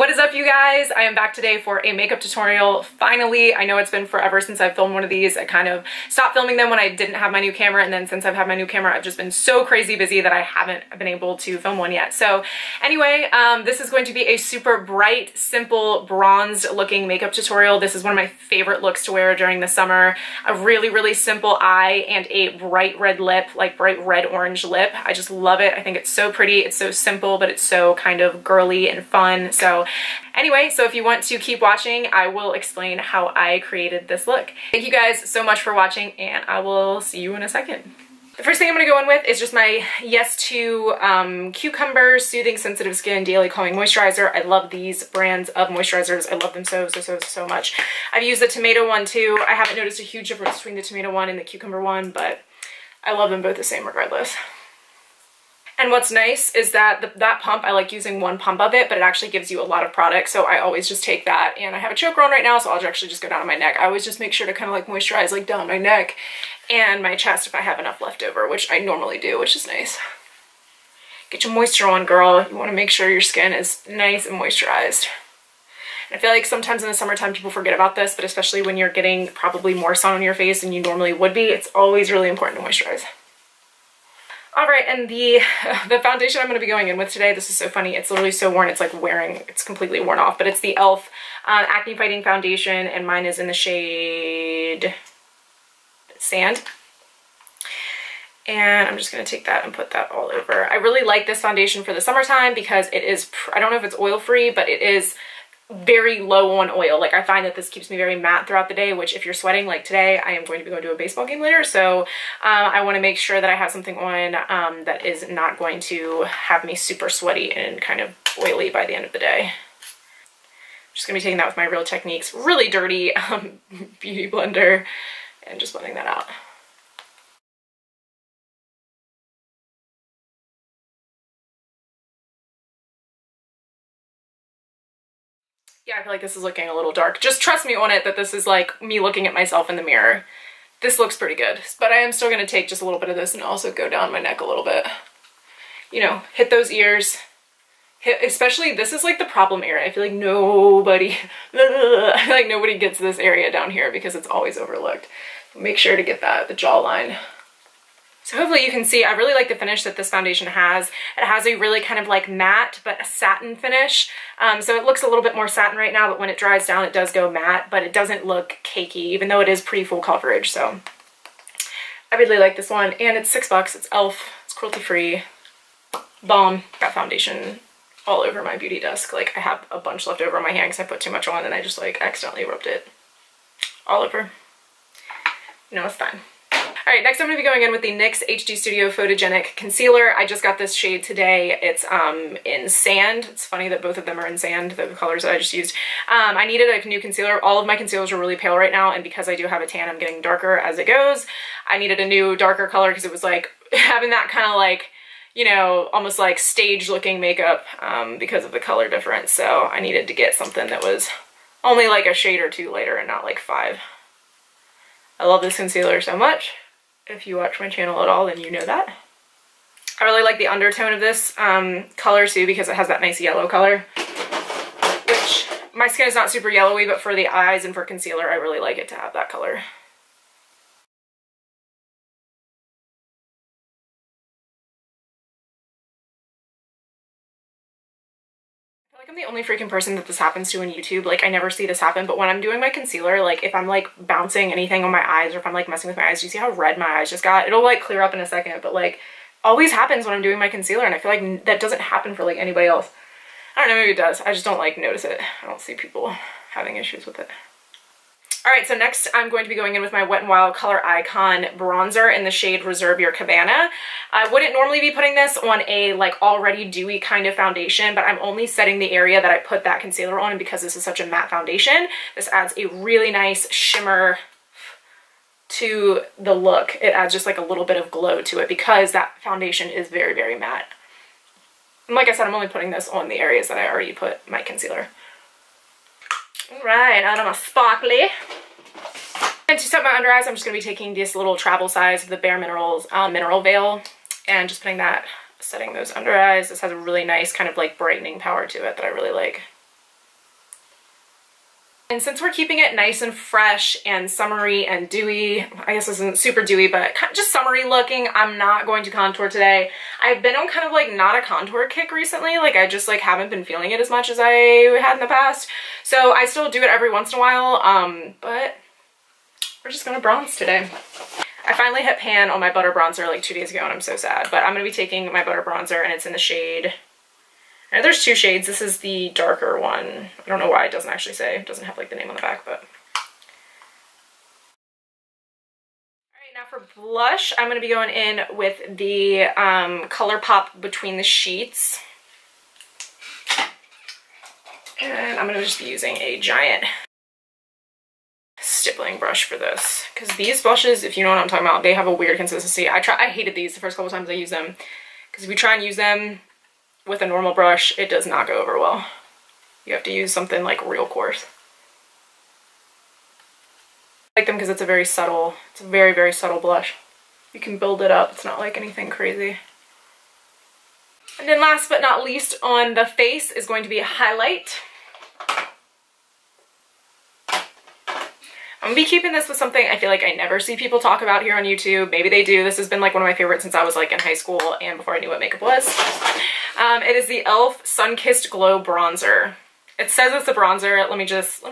What is up, you guys? I am back today for a makeup tutorial. Finally, I know it's been forever since I've filmed one of these. I kind of stopped filming them when I didn't have my new camera, and then since I've had my new camera, I've just been so crazy busy that I haven't been able to film one yet. So anyway, this is going to be a super bright, simple, bronzed looking makeup tutorial. This is one of my favorite looks to wear during the summer. A really, really simple eye and a bright red lip, like bright red orange lip. I just love it. I think it's so pretty. It's so simple, but it's so kind of girly and fun. So anyway, so if you want to keep watching, I will explain how I created this look. Thank you guys so much for watching, and I will see you in a second. The first thing I'm going to go in with is just my Yes To Cucumber Soothing Sensitive Skin Daily Calming Moisturizer. I love these brands of moisturizers. I love them so much. I've used the tomato one too. I haven't noticed a huge difference between the tomato one and the cucumber one, but I love them both the same regardless. And what's nice is that that pump, I like using one pump of it, but it actually gives you a lot of product, so I always just take that. And I have a choker on right now, so I'll actually just go down on my neck. I always just make sure to kind of like moisturize like down my neck and my chest if I have enough left over, which I normally do, which is nice. Get your moisture on, girl. You want to make sure your skin is nice and moisturized. And I feel like sometimes in the summertime people forget about this, but especially when you're getting probably more sun on your face than you normally would be, it's always really important to moisturize. All right, and the foundation I'm going to be going in with today, this is so funny, it's literally so worn, it's like it's completely worn off, but it's the e.l.f. Acne Fighting Foundation, and mine is in the shade Sand. And I'm just going to take that and put that all over. I really like this foundation for the summertime because it is, I don't know if it's oil-free, but it is very low on oil. Like, I find that this keeps me very matte throughout the day, which if you're sweating like today, I am going to be going to a baseball game later, so I want to make sure that I have something on that is not going to have me super sweaty and kind of oily by the end of the day. I'm just going to be taking that with my Real Techniques really dirty beauty blender and just blending that out. Yeah, I feel like this is looking a little dark. Just trust me on it that this is like me looking at myself in the mirror. This looks pretty good, but I am still going to take just a little bit of this and also go down my neck a little bit. You know, hit those ears. Especially, this is like the problem area. I feel like nobody gets this area down here because it's always overlooked. Make sure to get that, the jawline. So hopefully you can see, I really like the finish that this foundation has. It has a really kind of like matte, but a satin finish. So it looks a little bit more satin right now, but when it dries down, it does go matte, but it doesn't look cakey, even though it is pretty full coverage. So I really like this one, and it's $6. It's e.l.f. It's cruelty-free. Bomb. Got foundation all over my beauty desk. Like, I have a bunch left over on my hand because I put too much on and I just like accidentally rubbed it all over. You know, it's fine. All right, next I'm going to be going in with the NYX HD Studio Photogenic Concealer. I just got this shade today. It's in Sand. It's funny that both of them are in Sand, the colors that I just used. I needed a new concealer. All of my concealers are really pale right now, and because I do have a tan, I'm getting darker as it goes. I needed a new darker color because it was like having that kind of like, you know, almost like stage looking makeup because of the color difference. So I needed to get something that was only like a shade or two lighter and not like 5. I love this concealer so much. If you watch my channel at all, then you know that. I really like the undertone of this color too because it has that nice yellow color, which my skin is not super yellowy, but for the eyes and for concealer, I really like it to have that color. Like, I'm the only freaking person that this happens to on YouTube. Like, I never see this happen, but when I'm doing my concealer, like if I'm like bouncing anything on my eyes or if I'm like messing with my eyes, do you see how red my eyes just got? It'll like clear up in a second, but like always happens when I'm doing my concealer, and I feel like that doesn't happen for like anybody else. I don't know, maybe it does. I just don't like notice it. I don't see people having issues with it. All right, so next I'm going to be going in with my Wet n Wild Color Icon bronzer in the shade Reserve Your Cabana. I wouldn't normally be putting this on a like already dewy kind of foundation, but I'm only setting the area that I put that concealer on, and because this is such a matte foundation, this adds a really nice shimmer to the look. It adds just like a little bit of glow to it because that foundation is very, very matte. And like I said, I'm only putting this on the areas that I already put my concealer. All right, out of my sparkly. And to set my under eyes, I'm just going to be taking this little travel size of the Bare Minerals Mineral Veil and just putting that, setting those under eyes. This has a really nice kind of like brightening power to it that I really like. And since we're keeping it nice and fresh and summery and dewy, I guess this isn't super dewy, but just summery looking, I'm not going to contour today. I've been on kind of like not a contour kick recently. Like I just like haven't been feeling it as much as I had in the past. So I still do it every once in a while, but we're just gonna bronze today. I finally hit pan on my butter bronzer like 2 days ago and I'm so sad, but I'm gonna be taking my butter bronzer and it's in the shade, and there's 2 shades. This is the darker one. I don't know why it doesn't actually say, it doesn't have like the name on the back, but. Alright, now for blush, I'm gonna be going in with the ColourPop Between the Sheets. And I'm gonna just be using a giant stippling brush for this, because these blushes, if you know what I'm talking about, they have a weird consistency. I hated these the first couple times I used them, because if you try and use them with a normal brush, it does not go over well. You have to use something like real coarse. I like them because it's a very subtle, it's a very, very subtle blush. You can build it up, it's not like anything crazy. And then last but not least on the face is going to be a highlight. I'm gonna be keeping this with something I feel like I never see people talk about here on YouTube. Maybe they do. This has been like one of my favorites since I was like in high school and before I knew what makeup was. It is the e.l.f. Sun-Kissed Glow Bronzer. It says it's a bronzer. Let me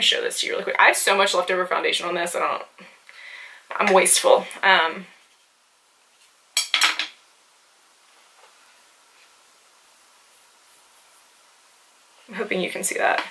show this to you really quick. I have so much leftover foundation on this. I'm wasteful. I'm hoping you can see that.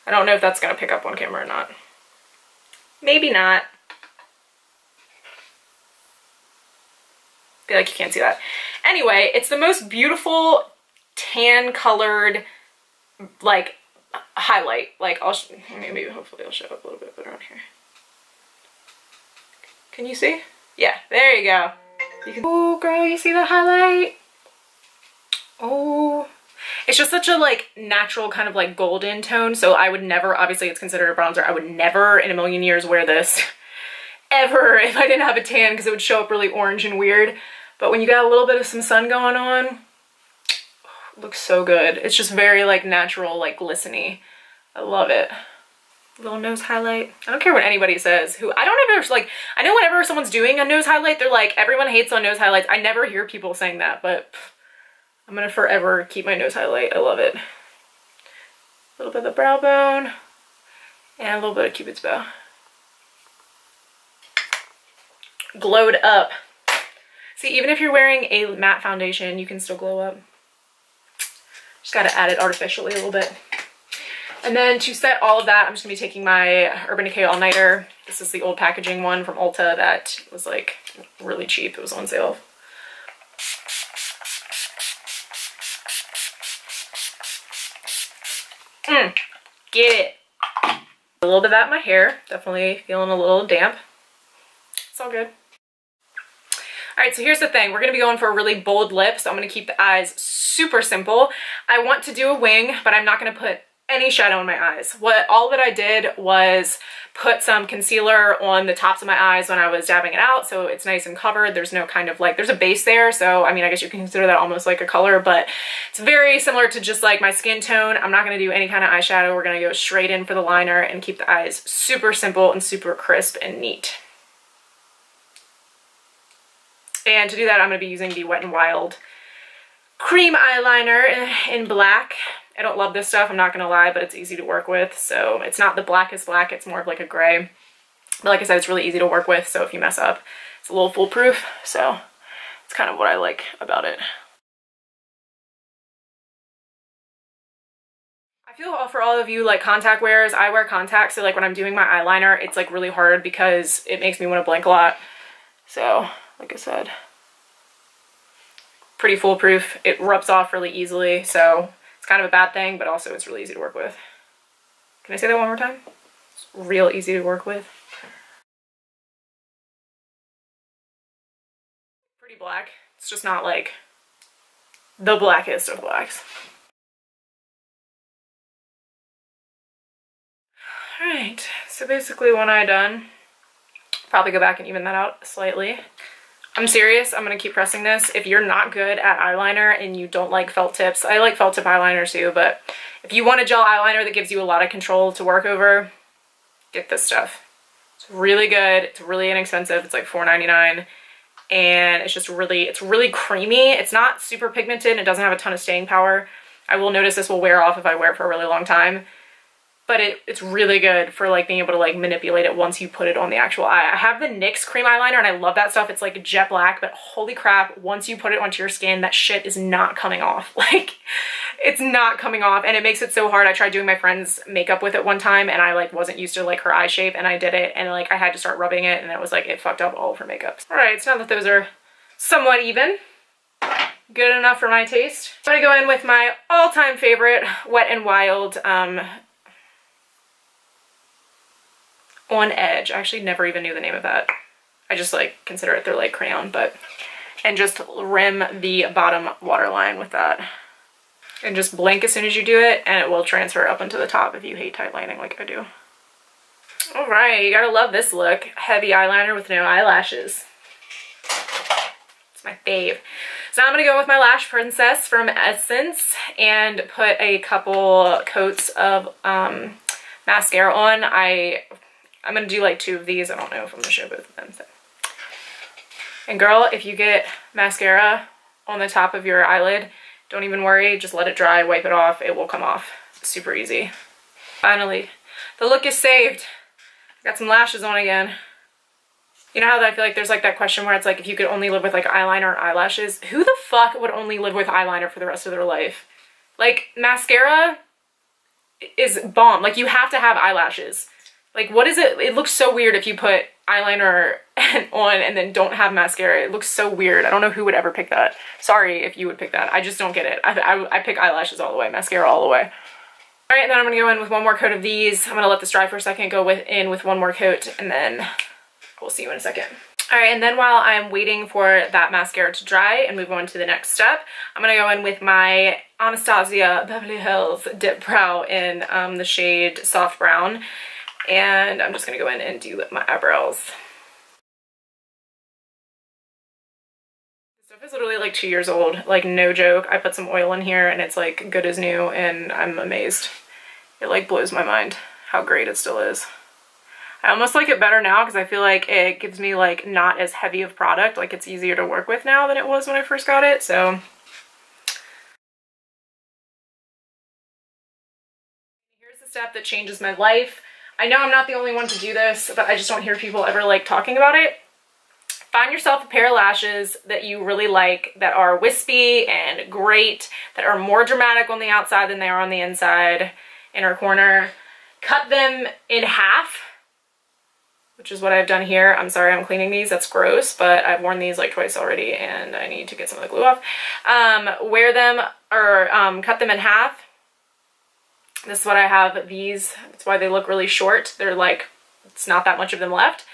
I don't know if that's gonna pick up on camera or not. Maybe not. I feel like you can't see that. Anyway, it's the most beautiful tan colored like highlight. Like maybe hopefully it'll show up a little bit better on here. Can you see? Yeah, there you go. Oh girl, you see the highlight? Oh. It's just such a like natural kind of like golden tone, so I would never, obviously it's considered a bronzer, I would never in a million years wear this ever if I didn't have a tan, because it would show up really orange and weird. But when you got a little bit of some sun going on, it looks so good. It's just very like natural, like glistening. I love it. Little nose highlight. I don't care what anybody says. I don't ever like, I know whenever someone's doing a nose highlight, they're like, everyone hates on nose highlights. I never hear people saying that, but I'm gonna forever keep my nose highlight. I love it. A little bit of the brow bone and a little bit of Cupid's bow. Glowed up. See, even if you're wearing a matte foundation, you can still glow up. Just gotta add it artificially a little bit. And then to set all of that, I'm just gonna be taking my Urban Decay All Nighter. This is the old packaging one from Ulta that was like really cheap. It was on sale. Get it. A little bit of that in my hair. Definitely feeling a little damp. It's all good. Alright, so here's the thing. We're going to be going for a really bold lip, so I'm going to keep the eyes super simple. I want to do a wing, but I'm not going to put any shadow in my eyes. All that I did was put some concealer on the tops of my eyes when I was dabbing it out, so it's nice and covered. There's no kind of like, there's a base there, so I mean, I guess you can consider that almost like a color, but it's very similar to just like my skin tone. I'm not going to do any kind of eyeshadow. We're going to go straight in for the liner and keep the eyes super simple and super crisp and neat. And to do that, I'm going to be using the Wet n Wild cream eyeliner in black. I don't love this stuff, I'm not gonna lie, but it's easy to work with. So it's not the blackest black, it's more of like a gray. But like I said, it's really easy to work with, so if you mess up, it's a little foolproof. So it's kind of what I like about it. I feel for all of you like contact wearers, I wear contacts, so like when I'm doing my eyeliner, it's like really hard because it makes me want to blink a lot. So like I said, pretty foolproof. It rubs off really easily, so it's kind of a bad thing, but also it's really easy to work with. Can I say that one more time? It's real easy to work with. Pretty black. It's just not like the blackest of blacks. Alright, so basically one eye done. Probably go back and even that out slightly. I'm serious. I'm gonna keep pressing this. If you're not good at eyeliner and you don't like felt tips, I like felt tip eyeliner too, but if you want a gel eyeliner that gives you a lot of control to work over, get this stuff. It's really good. It's really inexpensive. It's like $4.99. And it's just it's really creamy. It's not super pigmented and it doesn't have a ton of staying power. I will notice this will wear off if I wear it for a really long time. But it's really good for like being able to like manipulate it once you put it on the actual eye. I have the NYX cream eyeliner and I love that stuff. It's like jet black, but holy crap, once you put it onto your skin, that shit is not coming off. Like, it's not coming off and it makes it so hard. I tried doing my friend's makeup with it one time and I like wasn't used to like her eye shape and I did it and like I had to start rubbing it and it was like, it fucked up all of her makeup. All right, so now that those are somewhat even, good enough for my taste, I'm gonna go in with my all-time favorite Wet n Wild On Edge. I actually never even knew the name of that. I just like consider it their like crayon, and just rim the bottom waterline with that. And just blink as soon as you do it and it will transfer up into the top if you hate tight lining like I do. All right, you gotta love this look. Heavy eyeliner with no eyelashes. It's my fave. So now I'm gonna go with my Lash Princess from Essence and put a couple coats of mascara on. I'm gonna do like 2 of these. I don't know if I'm gonna show both of them. So. And girl, if you get mascara on the top of your eyelid, don't even worry, just let it dry, wipe it off, it will come off. It's super easy. Finally, the look is saved. Got some lashes on again. You know how I feel like there's like that question where it's like, if you could only live with like eyeliner or eyelashes, who the fuck would only live with eyeliner for the rest of their life? Like, mascara is bomb. Like, you have to have eyelashes. Like, what is it? It looks so weird if you put eyeliner on and then don't have mascara. It looks so weird. I don't know who would ever pick that. Sorry if you would pick that. I just don't get it. I pick eyelashes all the way, mascara all the way. All right, and then I'm gonna go in with one more coat of these. I'm gonna let this dry for a second, go in with one more coat, and then we'll see you in a second. All right, and then while I'm waiting for that mascara to dry and move on to the next step, I'm gonna go in with my Anastasia Beverly Hills Dip Brow in the shade Soft Brown. And I'm just gonna go in and do my eyebrows. This stuff is literally like 2 years old, like no joke. I put some oil in here and it's like good as new and I'm amazed. It like blows my mind how great it still is. I almost like it better now because I feel like it gives me like not as heavy of product. Like, it's easier to work with now than it was when I first got it, so. Here's the step that changes my life. I know I'm not the only one to do this, but I just don't hear people ever like talking about it. Find yourself a pair of lashes that you really like, that are wispy and great, that are more dramatic on the outside than they are on the inside, inner corner. Cut them in half, which is what I've done here. I'm sorry I'm cleaning these, that's gross, but I've worn these like twice already and I need to get some of the glue off. Wear them or cut them in half. This is what I have these. That's why they look really short. They're like, it's not that much of them left.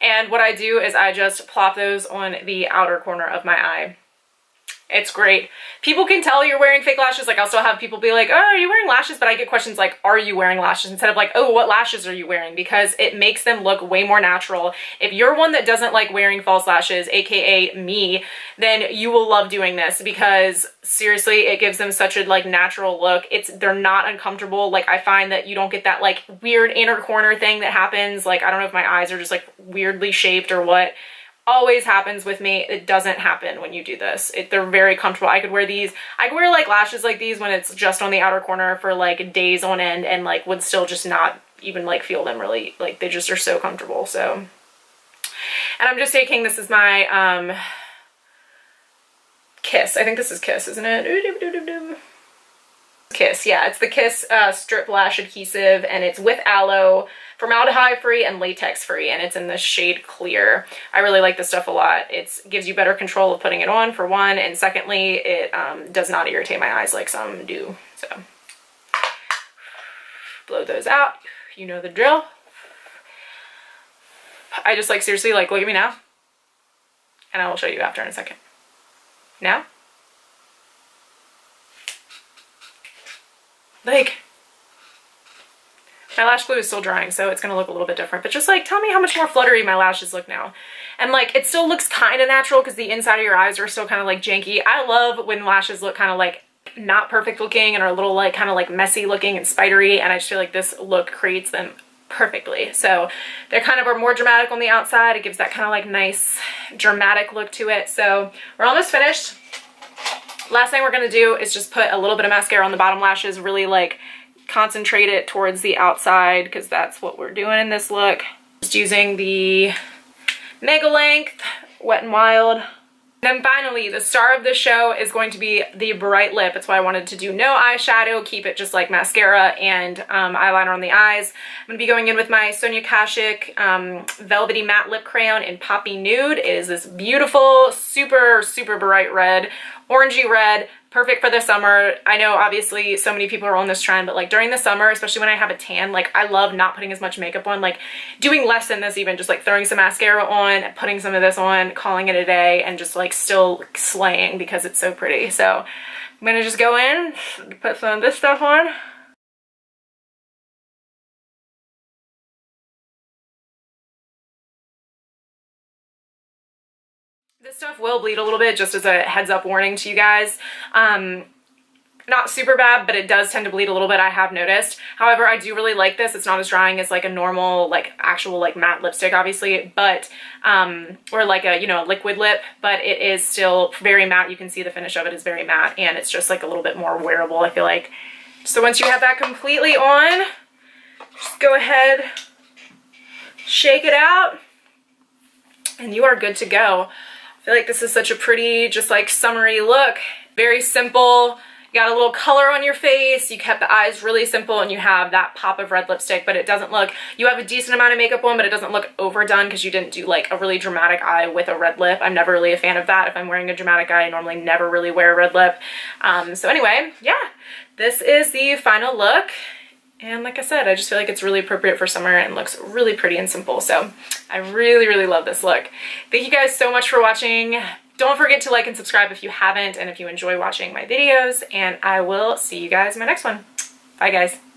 And what I do is I just plop those on the outer corner of my eye. It's great. People can tell you're wearing fake lashes. Like, I'll still have people be like, oh, are you wearing lashes? But I get questions like, are you wearing lashes? Instead of like, oh, what lashes are you wearing? Because it makes them look way more natural. If you're one that doesn't like wearing false lashes, aka me, then you will love doing this because seriously, it gives them such a like natural look. They're not uncomfortable. Like, I find that you don't get that like weird inner corner thing that happens. Like, I don't know if my eyes are just like weirdly shaped or what. Always happens with me. It doesn't happen when you do this. They're very comfortable. I could wear these. I could wear like lashes like these when it's just on the outer corner for like days on end and like would still just not even like feel them really. Like, they just are so comfortable. So, and I'm just taking, this is my Kiss. I think this is Kiss, isn't it? Kiss, yeah, it's the Kiss Strip Lash Adhesive, and it's with aloe, formaldehyde free and latex free, and it's in the shade Clear. I really like this stuff a lot. It gives you better control of putting it on, for one, and secondly, it does not irritate my eyes like some do. So, blow those out. You know the drill. I just like, seriously, like, look at me now, and I will show you after in a second. Now? Like, My lash glue is still drying, so it's gonna look a little bit different, but just like tell me how much more fluttery my lashes look now. And like it still looks kind of natural because the inside of your eyes are still kind of like janky. I love when lashes look kind of like not perfect looking and are a little like kind of like messy looking and spidery, and I just feel like this look creates them perfectly. So they're kind of are more dramatic on the outside. It gives that kind of like nice dramatic look to it. So we're almost finished. Last thing we're gonna do is just put a little bit of mascara on the bottom lashes, really like concentrate it towards the outside because that's what we're doing in this look. Just using the Mega Length Wet n Wild. Then finally, the star of the show is going to be the bright lip. That's why I wanted to do no eyeshadow, keep it just like mascara and eyeliner on the eyes. I'm going to be going in with my Sonia Kashuk Velvety Matte Lip Crayon in Poppy Nude. It is this beautiful, super, super bright red, orangey red, perfect for the summer. I know obviously so many people are on this trend, but like during the summer, especially when I have a tan, like I love not putting as much makeup on, like doing less than this even, just like throwing some mascara on, putting some of this on, calling it a day, and just like still slaying because it's so pretty. So I'm gonna just go in, put some of this stuff on. This stuff will bleed a little bit, just as a heads up warning to you guys. Not super bad, but it does tend to bleed a little bit, I have noticed. However, I do really like this. It's not as drying as like a normal, like actual like matte lipstick, obviously, but, or like a, you know, a liquid lip, but it is still very matte. You can see the finish of it is very matte, and it's just like a little bit more wearable, I feel like. So once you have that completely on, just go ahead, shake it out, and you are good to go. I feel like this is such a pretty, just like summery look. Very simple. You got a little color on your face. You kept the eyes really simple, and you have that pop of red lipstick, but it doesn't look, you have a decent amount of makeup on, but it doesn't look overdone because you didn't do like a really dramatic eye with a red lip. I'm never really a fan of that. If I'm wearing a dramatic eye, I normally never really wear a red lip. So anyway, yeah, this is the final look. And like I said, I just feel like it's really appropriate for summer and looks really pretty and simple. So I really, really love this look. Thank you guys so much for watching. Don't forget to like and subscribe if you haven't, and if you enjoy watching my videos, and I will see you guys in my next one. Bye guys.